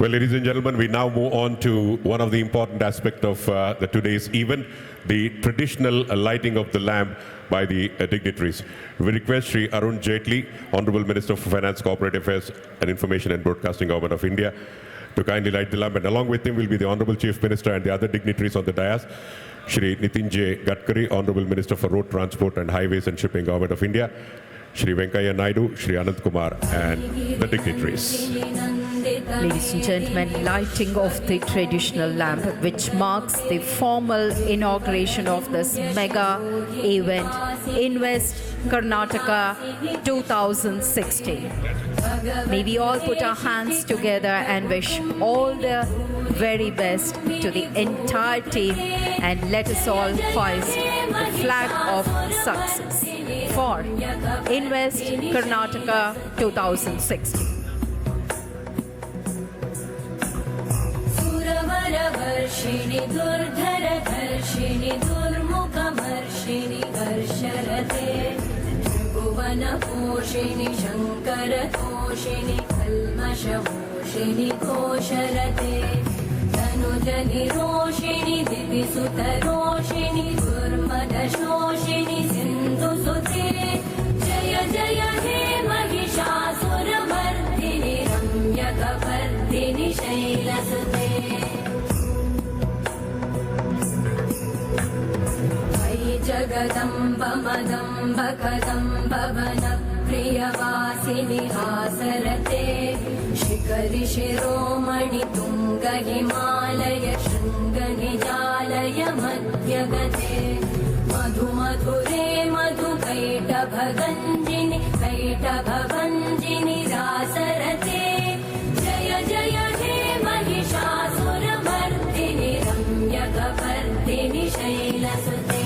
Well, ladies and gentlemen, we now move on to one of the important aspects of today's event, the traditional lighting of the lamp by the dignitaries. We request Sri Arun Jaitley, Honorable Minister for Finance, Corporate Affairs and Information and Broadcasting, Government of India, to kindly light the lamp. And along with him will be the Honorable Chief Minister and the other dignitaries on the dais, Shri Nitin J. Gadkari, Honorable Minister for Road Transport and Highways and Shipping, Government of India, Shri Venkaiah Naidu, Shri Anant Kumar, and the dignitaries. Ladies and gentlemen, lighting of the traditional lamp, which marks the formal inauguration of this mega event, Invest Karnataka 2016. May we all put our hands together and wish all the very best to the entire team, and let us all hoist the flag of success for Invest Karnataka 2016. वर्षिणि दुर्धर धर्षिणि दुर्मुखमर्षिणि वर्षरते त्रिभुवन पोषिणि शङ्कर तोषिणि कल्मषमोषिणि घोषरते तनुजनि रोषिणि दिविसुतरोषिणि दुर्मदशोषिणि सिन्धुसुते जय जय हे महिषासुरमर्दिनि रम्यकपर्दिनि शैलसुते जगदम्ब मदम्ब कदम्ब one प्रियवासिनि हासरते शिखरि शिरोमणि तुङ्ग हिमालय शृङ्ग निजालय मध्यगते मधु मधुरे मधु कैटभगञ्जिनि कैटभभञ्जिनि रासरते जय जय हे Mahishasuramardini रम्यकपर्दिनि शैलसुते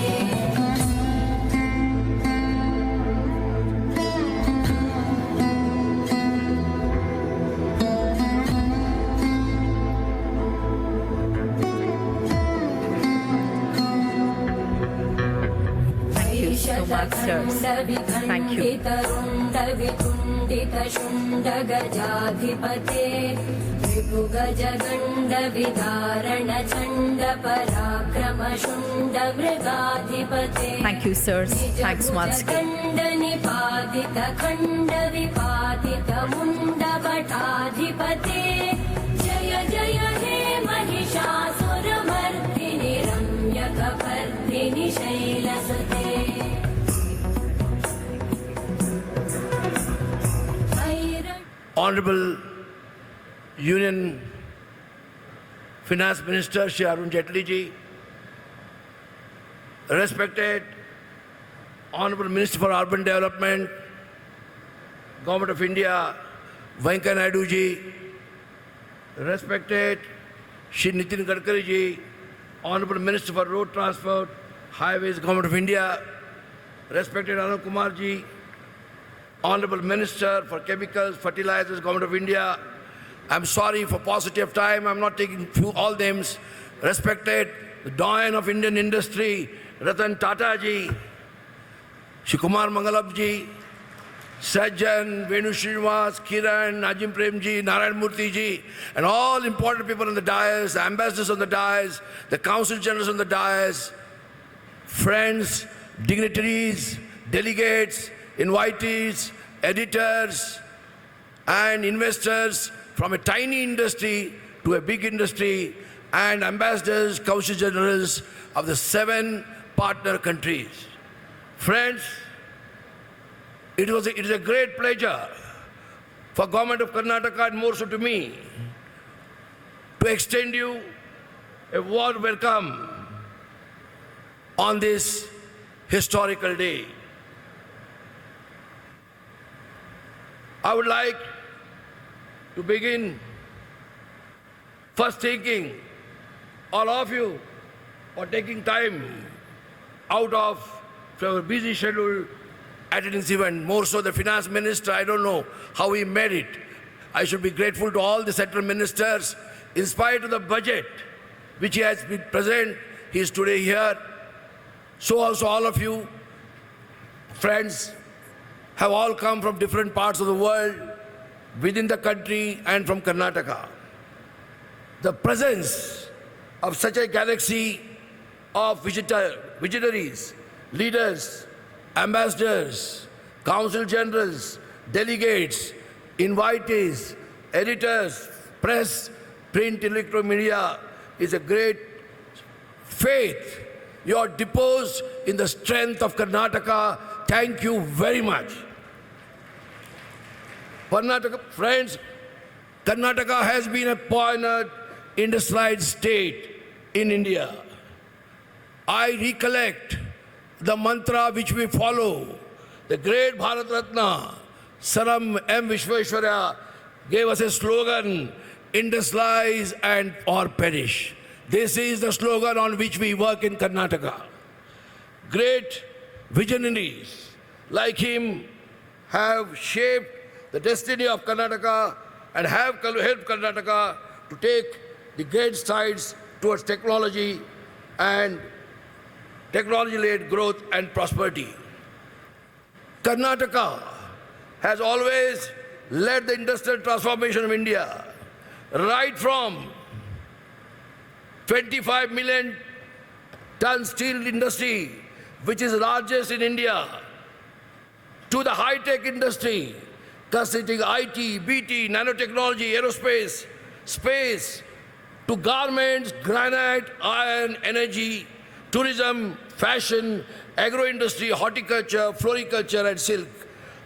Thank you. Thank you, sirs. Thanks once again. जय जय हे Mahishasuramardini रम्यकपर्दिनि शैलसुते Honorable Union Finance Minister Shri Arun Jaitley ji, respected Honorable Minister for Urban Development, Government of India, Venkaiah Naidu ji, respected Shri Nitin Gadkari ji, Honorable Minister for Road Transport, Highways, Government of India, respected Anant Kumar ji, Honorable Minister for Chemicals, Fertilizers, Government of India. I'm sorry for paucity of time. I'm not taking all names. Respected the doyen of Indian industry, Ratan Tata ji, Shri Kumar Mangalab ji, Sajjan, Venu Srinivas, Kiran, Najim Prem ji, Narayan Murthy ji, and all important people on the dais, the ambassadors on the dais, the council generals on the dais, friends, dignitaries, delegates, invitees, editors, and investors from a tiny industry to a big industry, and ambassadors, council generals of the 7 partner countries. Friends, it is a great pleasure for Government of Karnataka, and more so to me, to extend you a warm welcome on this historical day. I would like to begin first thanking all of you for taking time out of your busy schedule attending this event. More so the finance minister, I don't know how he made it. I should be grateful to all the central ministers. In spite of the budget which he has been present, he is today here. So also all of you, friends, have all come from different parts of the world, within the country and from Karnataka. the presence of such a galaxy of visionaries, leaders, ambassadors, council generals, delegates, invitees, editors, press, print, electronic media is a great faith. You are deposed in the strength of Karnataka. Thank you very much. Karnataka, friends, Karnataka has been a pioneer industrialized state in India. I recollect the mantra which we follow. The great Bharat Ratna, Saram M. Vishweshwarya, gave us a slogan, industrialize and or perish. This is the slogan on which we work in Karnataka. Great visionaries like him have shaped the destiny of Karnataka and have helped Karnataka to take the great strides towards technology and technology-led growth and prosperity. Karnataka has always led the industrial transformation of India, right from 25 million ton steel industry, which is largest in India, to the high-tech industry, constituting IT, BT, nanotechnology, aerospace, space, to garments, granite, iron, energy, tourism, fashion, agro-industry, horticulture, floriculture and silk,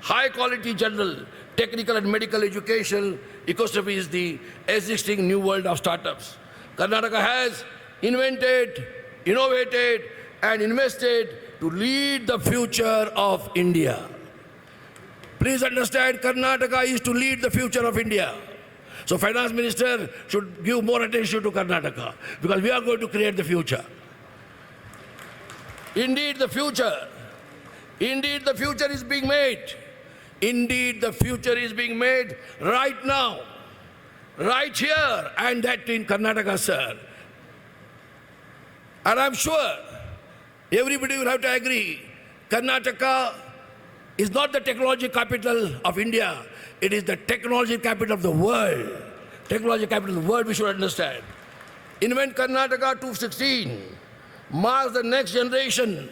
high-quality general, technical and medical education ecosystem is the existing new world of startups. Karnataka has invented, innovated and invested to lead the future of India. Please understand, Karnataka is to lead the future of India. So Finance Minister should give more attention to Karnataka because we are going to create the future. Indeed, the future is being made. Indeed, the future is being made right now, right here, and that in Karnataka, sir. And I'm sure everybody will have to agree, Karnataka is not the technology capital of India, it is the technology capital of the world. Technology capital of the world, we should understand. Invent Karnataka 216 marks the next generation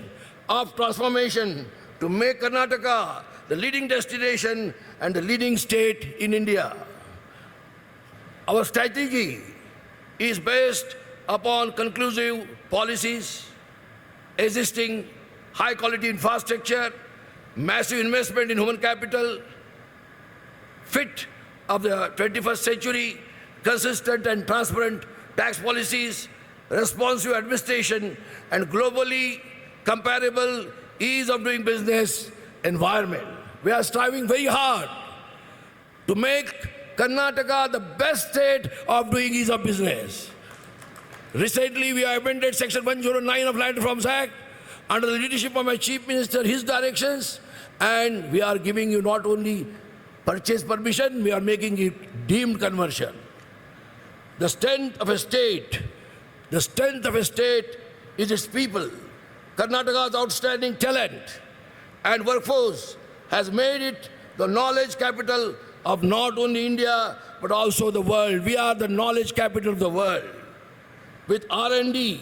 of transformation to make Karnataka the leading destination and the leading state in India. Our strategy is based upon conclusive policies, existing high-quality infrastructure, massive investment in human capital, fit of the 21st century, consistent and transparent tax policies, responsive administration, and globally comparable ease of doing business environment. We are striving very hard to make Karnataka the best state of doing ease of business. Recently, we have amended Section 109 of Land Reforms Act under the leadership of my Chief Minister, his directions, and we are giving you not only purchase permission, we are making it deemed conversion. The strength of a state is its people. Karnataka's outstanding talent and workforce has made it the knowledge capital of not only India, but also the world. We are the knowledge capital of the world. With R&D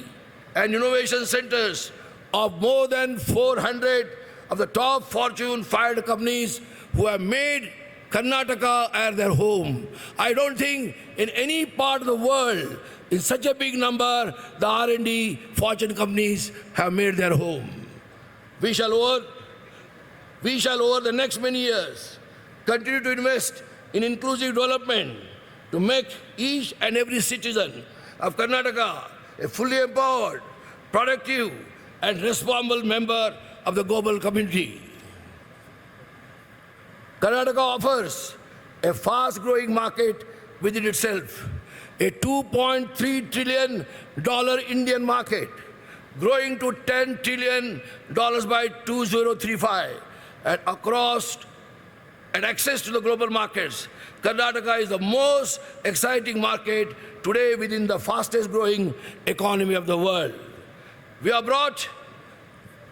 and innovation centers of more than 400 of the top Fortune 500 companies who have made Karnataka as their home. I don't think in any part of the world, in such a big number, the R&D Fortune companies have made their home. We shall over the next many years continue to invest in inclusive development to make each and every citizen of Karnataka a fully empowered, productive and responsible member of the global community. Karnataka offers a fast-growing market within itself, a $2.3 trillion Indian market, growing to $10 trillion by 2035, and access to the global markets. Karnataka is the most exciting market today within the fastest growing economy of the world. We have brought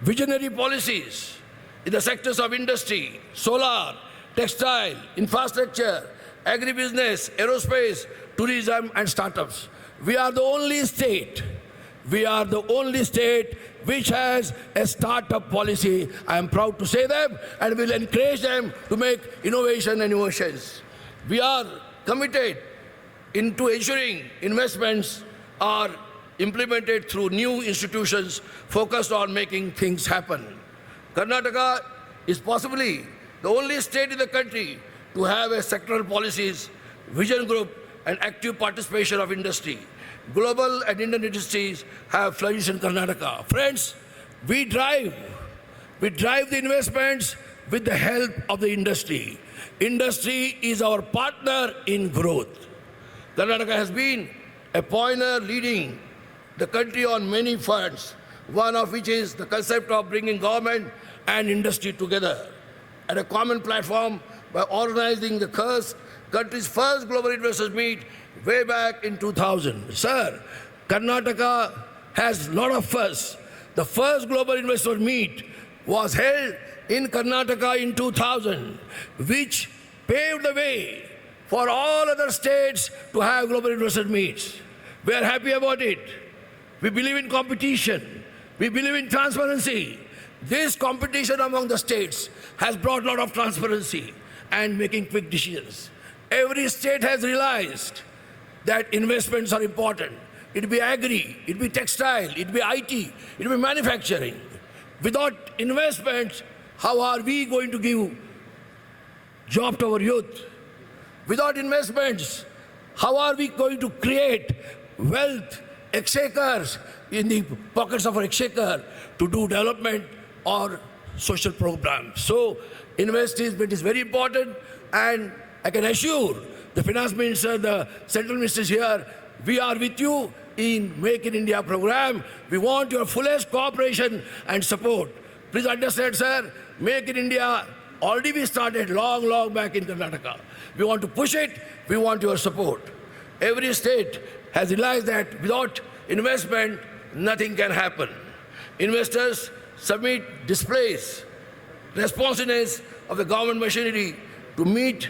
visionary policies in the sectors of industry, solar, textile, infrastructure, agribusiness, aerospace, tourism and startups. We are the only state which has a startup policy. I am proud to say them and will encourage them to make innovation and innovations. We are committed into ensuring investments are implemented through new institutions focused on making things happen. Karnataka is possibly the only state in the country to have a sectoral policies, vision group, and active participation of industry. Global and Indian industries have flourished in Karnataka. Friends, we drive the investments with the help of the industry. Industry is our partner in growth. Karnataka has been a pioneer leading the country on many fronts, one of which is the concept of bringing government and industry together at a common platform by organizing the country's first global investors meet way back in 2000. Sir, Karnataka has a lot of firsts. The first global investor meet was held in Karnataka in 2000, which paved the way for all other states to have global investor meets. We are happy about it. We believe in competition. We believe in transparency. This competition among the states has brought a lot of transparency and making quick decisions. Every state has realized that investments are important. It be agri, it be textile, it be IT, it be manufacturing. Without investments, how are we going to give job to our youth? Without investments, how are we going to create wealth, exchequers in the pockets of our exchequer to do development or social programs? So investment is very important, and I can assure the finance minister, the central ministers here, we are with you in Make in India program. We want your fullest cooperation and support. Please understand, sir, Make in India already we started long back in Karnataka. We want to push it. We want your support. Every state has realized that without investment, nothing can happen. Investors submit displays responsiveness of the government machinery to meet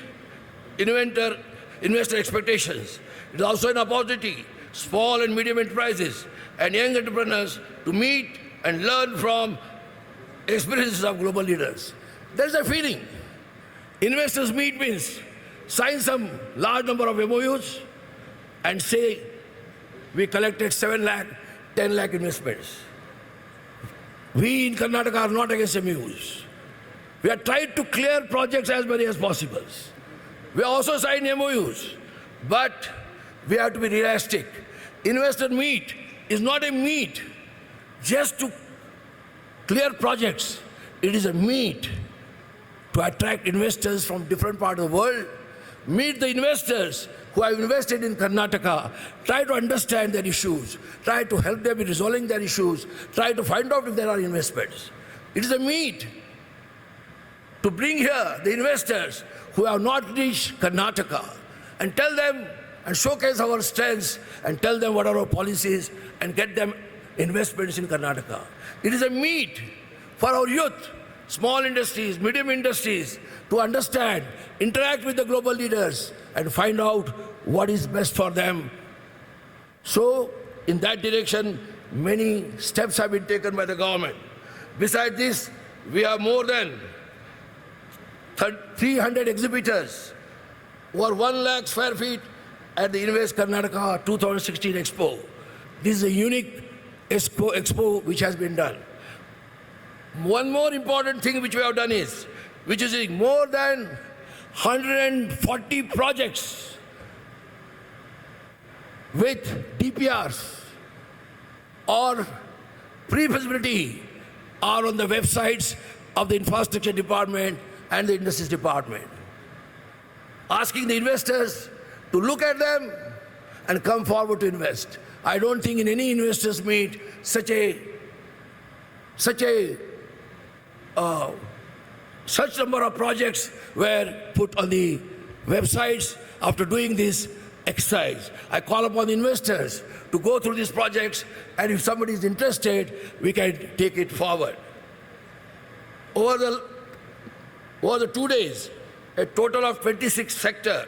investor expectations. It is also an opportunity, small and medium enterprises and young entrepreneurs to meet and learn from experiences of global leaders. There is a feeling. Investors meet means sign some large number of MOUs and say, we collected 7 lakh, 10 lakh investments. We in Karnataka are not against MOUs. We are trying to clear projects as many as possible. We also sign MOUs, but we have to be realistic. Investor meet is not a meet just to clear projects. It is a meet to attract investors from different parts of the world. Meet the investors who have invested in Karnataka, try to understand their issues, try to help them in resolving their issues, try to find out if there are investments. It is a meet to bring here the investors who have not reached Karnataka and tell them and showcase our strengths and tell them what are our policies and get them investments in Karnataka. It is a meet for our youth, small industries, medium industries to understand, interact with the global leaders and find out what is best for them. So in that direction, many steps have been taken by the government. Besides this, we have more than 300 exhibitors, over 1 lakh square feet at the Invest Karnataka 2016 Expo. This is a unique expo which has been done. One more important thing which we have done is, which is more than 140 projects with DPRs or pre-feasibility are on the websites of the infrastructure department and the industries department, asking the investors to look at them and come forward to invest. I don't think in any investors meet such number of projects were put on the websites after doing this exercise. I call upon the investors to go through these projects, and if somebody is interested, we can take it forward. Over the 2 days, a total of 26 sector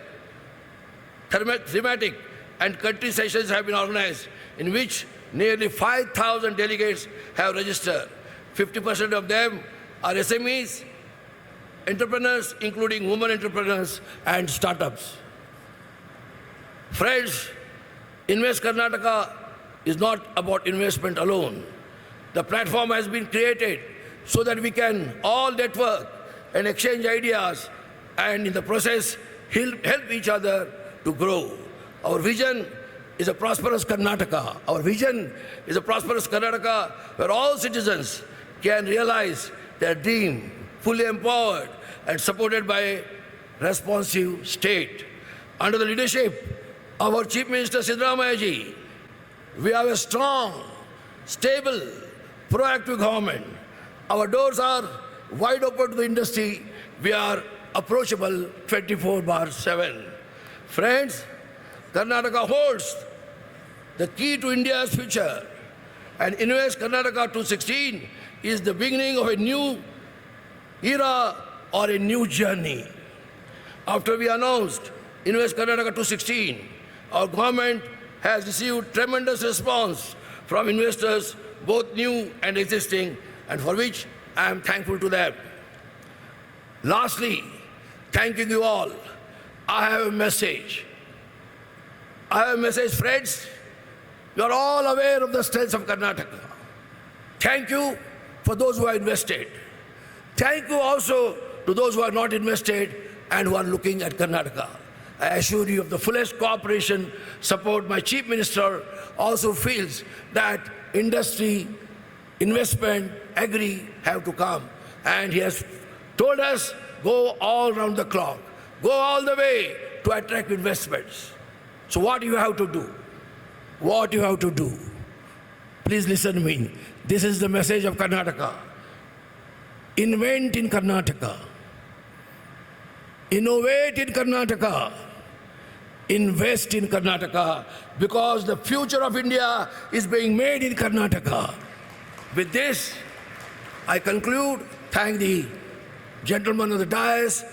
thematic and country sessions have been organized in which nearly 5,000 delegates have registered. 50% of them are SMEs, entrepreneurs, including women entrepreneurs and startups. Friends, Invest Karnataka is not about investment alone. The platform has been created so that we can all network and exchange ideas and in the process help each other to grow. Our vision is a prosperous Karnataka. Our vision is a prosperous Karnataka where all citizens can realize their dream, fully empowered and supported by a responsive state. Under the leadership of our Chief Minister Siddaramaiah ji, we have a strong, stable, proactive government. Our doors are wide open to the industry. We are approachable 24/7. Friends, Karnataka holds the key to India's future, and Invest Karnataka 216 is the beginning of a new era or a new journey. After we announced Invest Karnataka 216, our government has received tremendous response from investors, both new and existing, and for which I am thankful to them. Lastly, thanking you all, I have a message. Friends. You are all aware of the strengths of Karnataka. Thank you for those who have invested. Thank you also to those who are not invested and who are looking at Karnataka. I assure you of the fullest cooperation, support. My Chief Minister also feels that industry, investment, agri have to come. And he has told us, go all round the clock. Go all the way to attract investments. So what do you have to do? What you have to do? Please listen to me. This is the message of Karnataka. Invent in Karnataka. Innovate in Karnataka. Invest in Karnataka, because the future of India is being made in Karnataka. With this, I conclude. Thank the gentleman of the dais,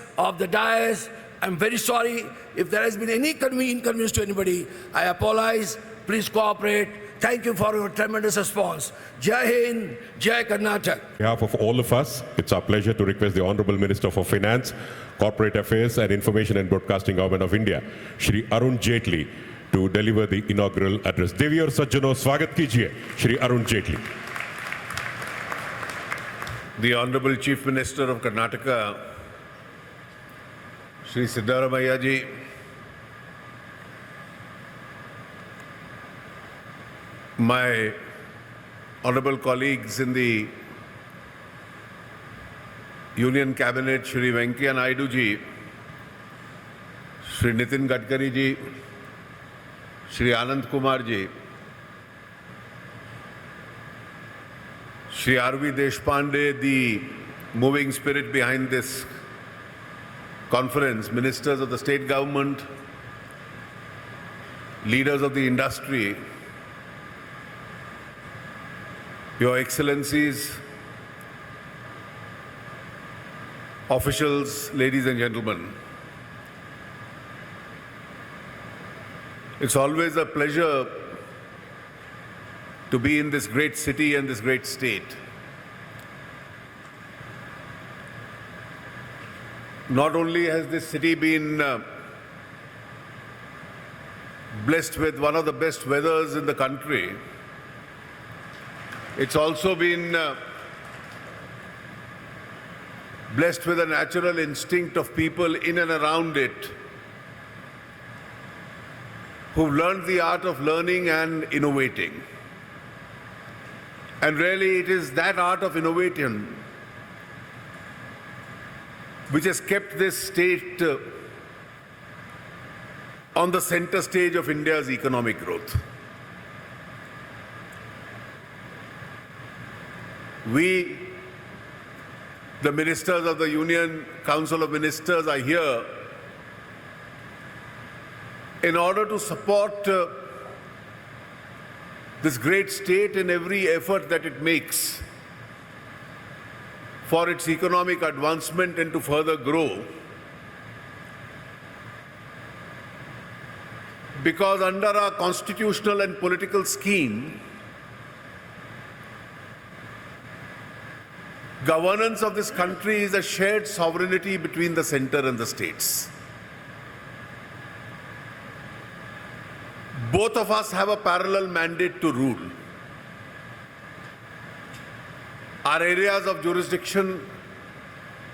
I'm very sorry if there has been any inconvenience to anybody. I apologize. Please cooperate. Thank you for your tremendous response. Jai Hind, Jai Karnataka. On behalf of all of us, it's our pleasure to request the Honorable Minister for Finance, Corporate Affairs and Information and Broadcasting Government of India, Shri Arun Jaitley, to deliver the inaugural address. Devi aur sajjano, swagat kijiye, Shri Arun Jaitley. The Honorable Chief Minister of Karnataka, Shri Siddaramaiah ji, my honorable colleagues in the Union Cabinet, Shri Venkaiah Naidu ji, Shri Nitin Gadkari ji, Shri Anand Kumar ji, Shri R.V. Deshpande, the moving spirit behind this conference, ministers of the state government, leaders of the industry, Your Excellencies, officials, ladies and gentlemen. It's always a pleasure to be in this great city and this great state. Not only has this city been blessed with one of the best weathers in the country, it's also been blessed with a natural instinct of people in and around it who've learned the art of learning and innovating. And really, it is that art of innovation which has kept this state on the center stage of India's economic growth. We, the ministers of the Union Council of Ministers, are here in order to support this great state in every effort that it makes for its economic advancement and to further grow. because under our constitutional and political scheme, governance of this country is a shared sovereignty between the center and the states. Both of us have a parallel mandate to rule. Our areas of jurisdiction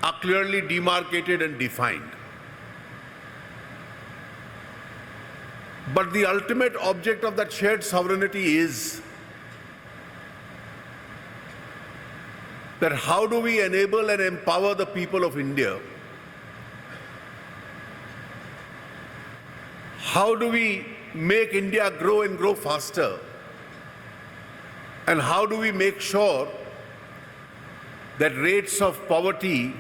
are clearly demarcated and defined. But the ultimate object of that shared sovereignty is that how do we enable and empower the people of India? How do we make India grow and grow faster? And how do we make sure that rates of poverty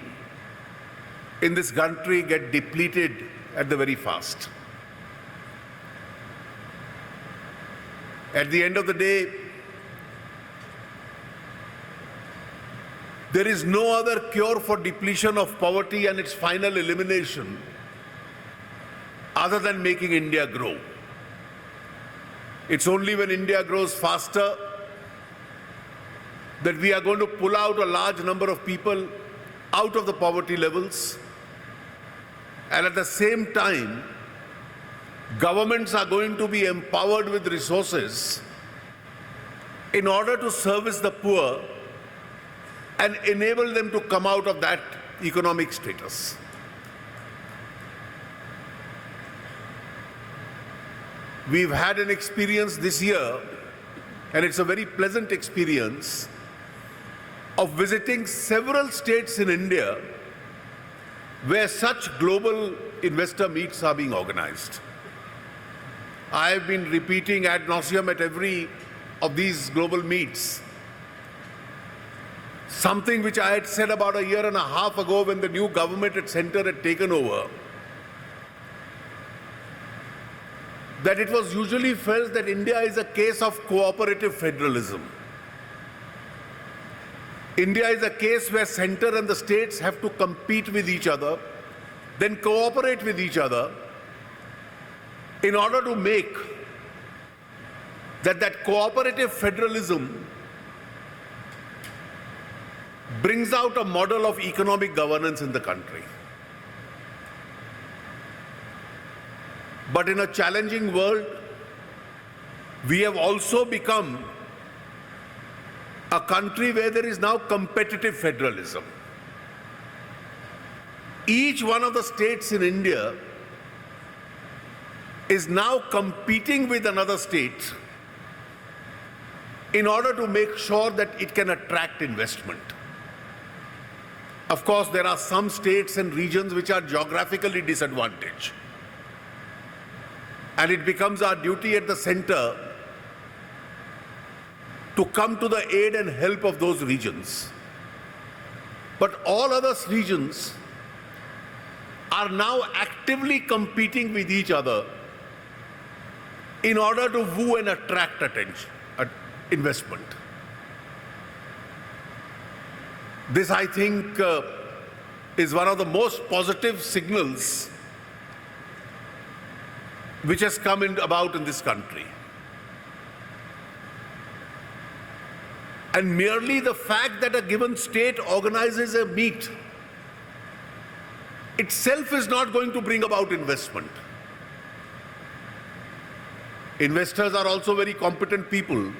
in this country get depleted at the very fast? At the end of the day, there is no other cure for depletion of poverty and its final elimination other than making India grow. It's only when India grows faster that we are going to pull out a large number of people out of the poverty levels, and at the same time, governments are going to be empowered with resources in order to service the poor and enable them to come out of that economic status. We've had an experience this year, and it's a very pleasant experience, of visiting several states in India where such global investor meets are being organized. I have been repeating ad nauseum at every of these global meets something which I had said about a year and a half ago when the new government at center had taken over, that it was usually felt that India is a case of cooperative federalism. India is a case where center and the states have to compete with each other, then cooperate with each other in order to make that cooperative federalism brings out a model of economic governance in the country. But in a challenging world, we have also become a country where there is now competitive federalism. Each one of the states in India is now competing with another state in order to make sure that it can attract investment. Of course, there are some states and regions which are geographically disadvantaged. And it becomes our duty at the center to come to the aid and help of those regions. But all other regions are now actively competing with each other in order to woo and attract attention, investment. This, I think, is one of the most positive signals which has come about in this country. And merely the fact that a given state organizes a meet itself is not going to bring about investment. Investors are also very competent people.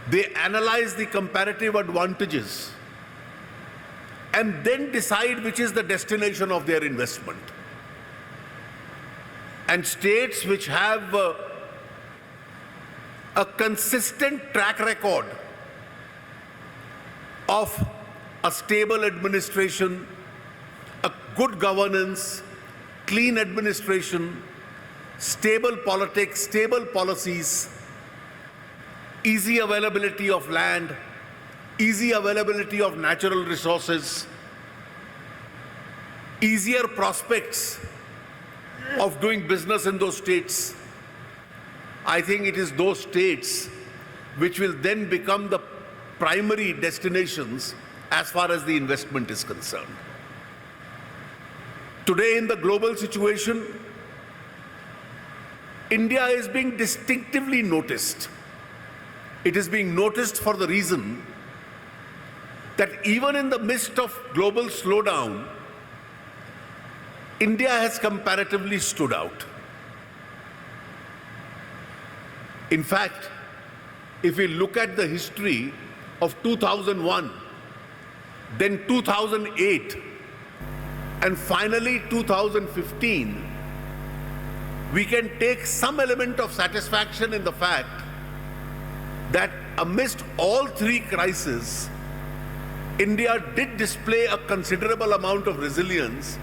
They analyze the comparative advantages and then decide which is the destination of their investment. And states which have a consistent track record of a stable administration, a good governance, clean administration, stable politics, stable policies, easy availability of land, easy availability of natural resources, easier prospects of doing business in those states. I think it is those states which will then become the primary destinations as far as the investment is concerned. Today, in the global situation, India is being distinctively noticed. It is being noticed for the reason that even in the midst of global slowdown, India has comparatively stood out. In fact, if we look at the history of 2001, then 2008, and finally 2015, we can take some element of satisfaction in the fact that amidst all three crises, India did display a considerable amount of resilience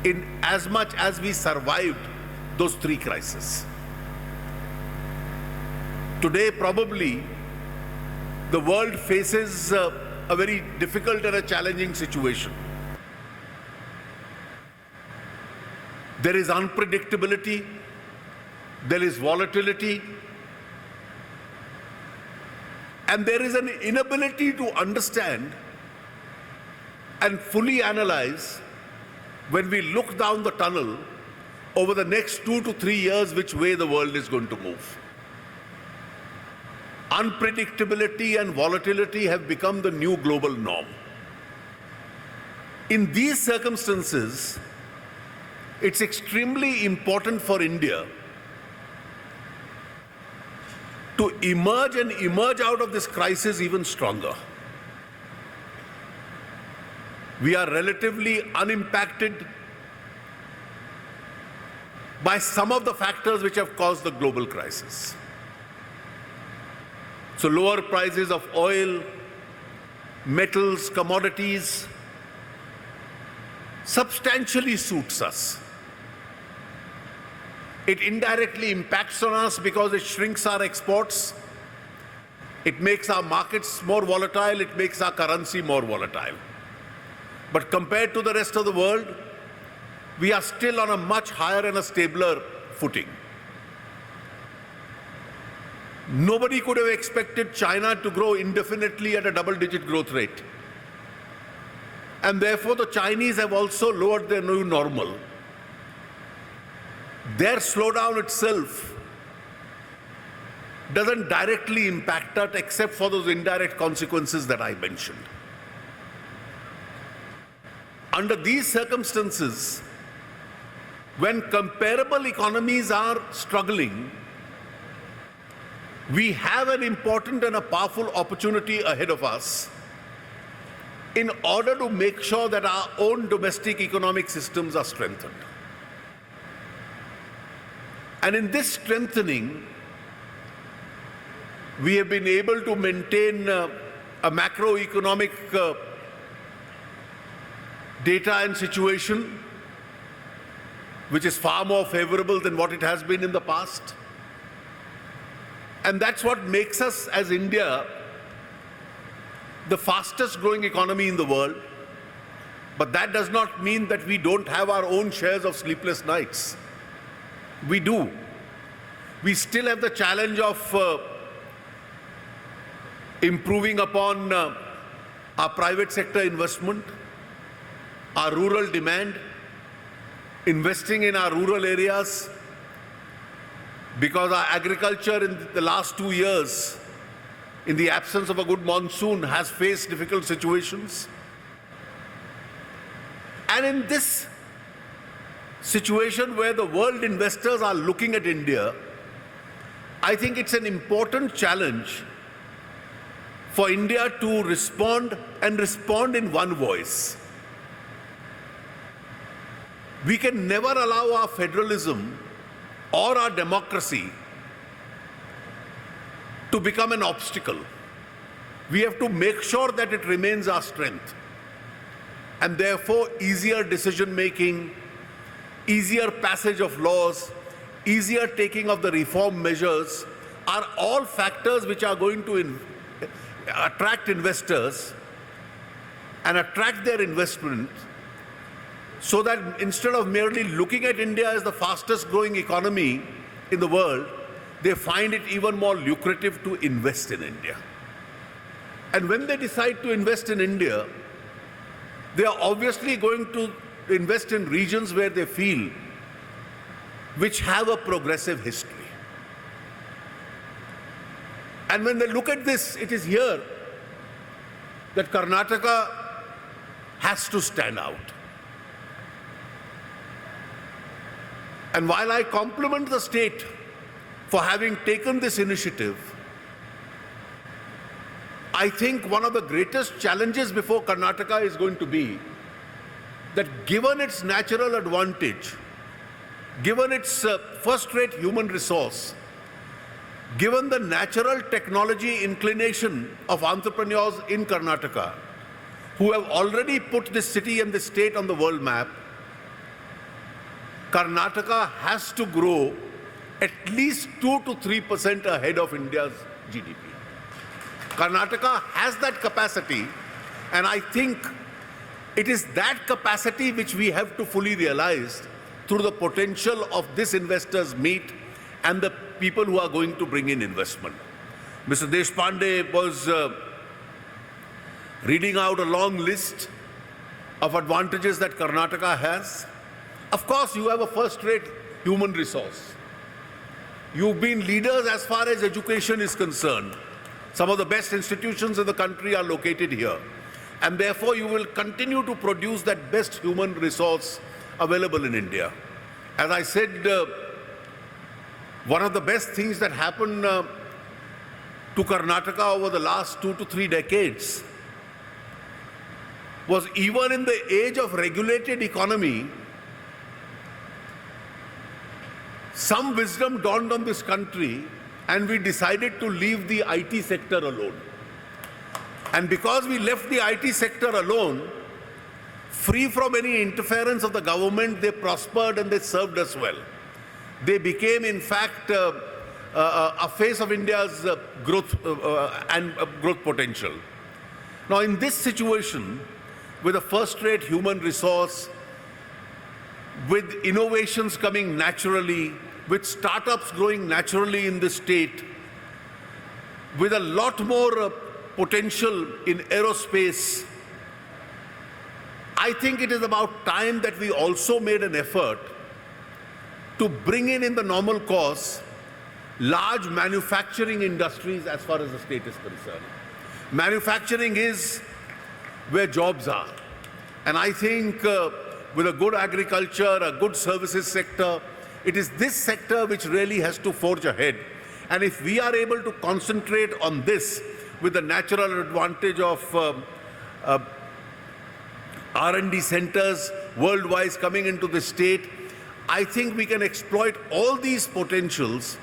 in as much as we survived those three crises. Today, probably, the world faces a very difficult and a challenging situation. There is unpredictability, there is volatility, and there is an inability to understand and fully analyze, when we look down the tunnel over the next 2 to 3 years, which way the world is going to move. Unpredictability and volatility have become the new global norm. In these circumstances, it's extremely important for India to emerge out of this crisis even stronger. We are relatively unimpacted by some of the factors which have caused the global crisis. So lower prices of oil, metals, commodities substantially suits us. It indirectly impacts on us because it shrinks our exports. It makes our markets more volatile. It makes our currency more volatile. But compared to the rest of the world, we are still on a much higher and a stabler footing. Nobody could have expected China to grow indefinitely at a double-digit growth rate. And therefore, the Chinese have also lowered their new normal. Their slowdown itself doesn't directly impact us except for those indirect consequences that I mentioned. Under these circumstances, when comparable economies are struggling, we have an important and a powerful opportunity ahead of us in order to make sure that our own domestic economic systems are strengthened. And in this strengthening, we have been able to maintain a macroeconomic data and situation which is far more favorable than what it has been in the past. And that's what makes us, as India, the fastest growing economy in the world. But that does not mean that we don't have our own shares of sleepless nights. We do. We still have the challenge of improving upon our private sector investment, our rural demand, investing in our rural areas, because our agriculture in the last 2 years, in the absence of a good monsoon, has faced difficult situations. And in this situation where the world investors are looking at India, I think it's an important challenge for India to respond, and respond in one voice. We can never allow our federalism or our democracy to become an obstacle. We have to make sure that it remains our strength. And therefore, easier decision making, easier passage of laws, easier taking of the reform measures are all factors which are going to attract investors and attract their investment, so that instead of merely looking at India as the fastest growing economy in the world, they find it even more lucrative to invest in India. And when they decide to invest in India, they are obviously going to invest in regions where they feel which have a progressive history. And when they look at this, it is here that Karnataka has to stand out. And while I compliment the state for having taken this initiative, I think one of the greatest challenges before Karnataka is going to be that given its natural advantage, given its first-rate human resource, given the natural technology inclination of entrepreneurs in Karnataka, who have already put this city and this state on the world map, Karnataka has to grow at least 2 to 3% ahead of India's GDP. Karnataka has that capacity, and I think it is that capacity which we have to fully realize through the potential of this investors' meet and the people who are going to bring in investment. Mr. Deshpande was reading out a long list of advantages that Karnataka has. Of course, you have a first-rate human resource. You've been leaders as far as education is concerned. Some of the best institutions in the country are located here. And therefore, you will continue to produce that best human resource available in India. As I said, one of the best things that happened to Karnataka over the last 2 to 3 decades was, even in the age of regulated economy, some wisdom dawned on this country and we decided to leave the IT sector alone. And because we left the IT sector alone, free from any interference of the government, they prospered and they served us well. They became, in fact, a face of India's growth and growth potential. Now, in this situation, with a first-rate human resource, with innovations coming naturally, with startups growing naturally in the state, with a lot more potential in aerospace, I think it is about time that we also made an effort to bring in the normal course large manufacturing industries as far as the state is concerned. Manufacturing is where jobs are. And I think with a good agriculture, a good services sector, it is this sector which really has to forge ahead. And if we are able to concentrate on this with the natural advantage of R&D centers worldwide coming into the state, I think we can exploit all these potentials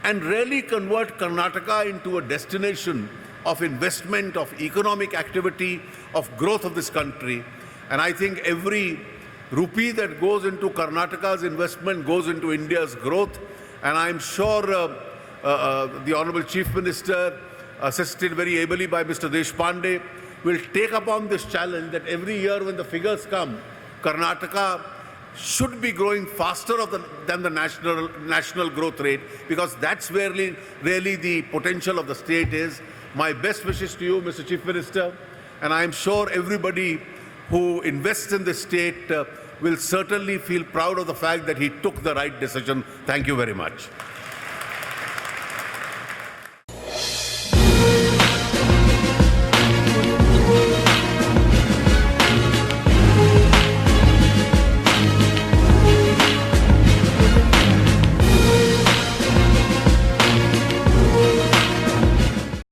and really convert Karnataka into a destination of investment, of economic activity, of growth of this country. And I think every rupee that goes into Karnataka's investment goes into India's growth. And I'm sure the Honorable Chief Minister, assisted very ably by Mr. Deshpande, will take upon this challenge that every year when the figures come, Karnataka should be growing faster than the national growth rate, because that's where really the potential of the state is. My best wishes to you, Mr. Chief Minister, and I am sure everybody who invests in the state will certainly feel proud of the fact that he took the right decision. Thank you very much.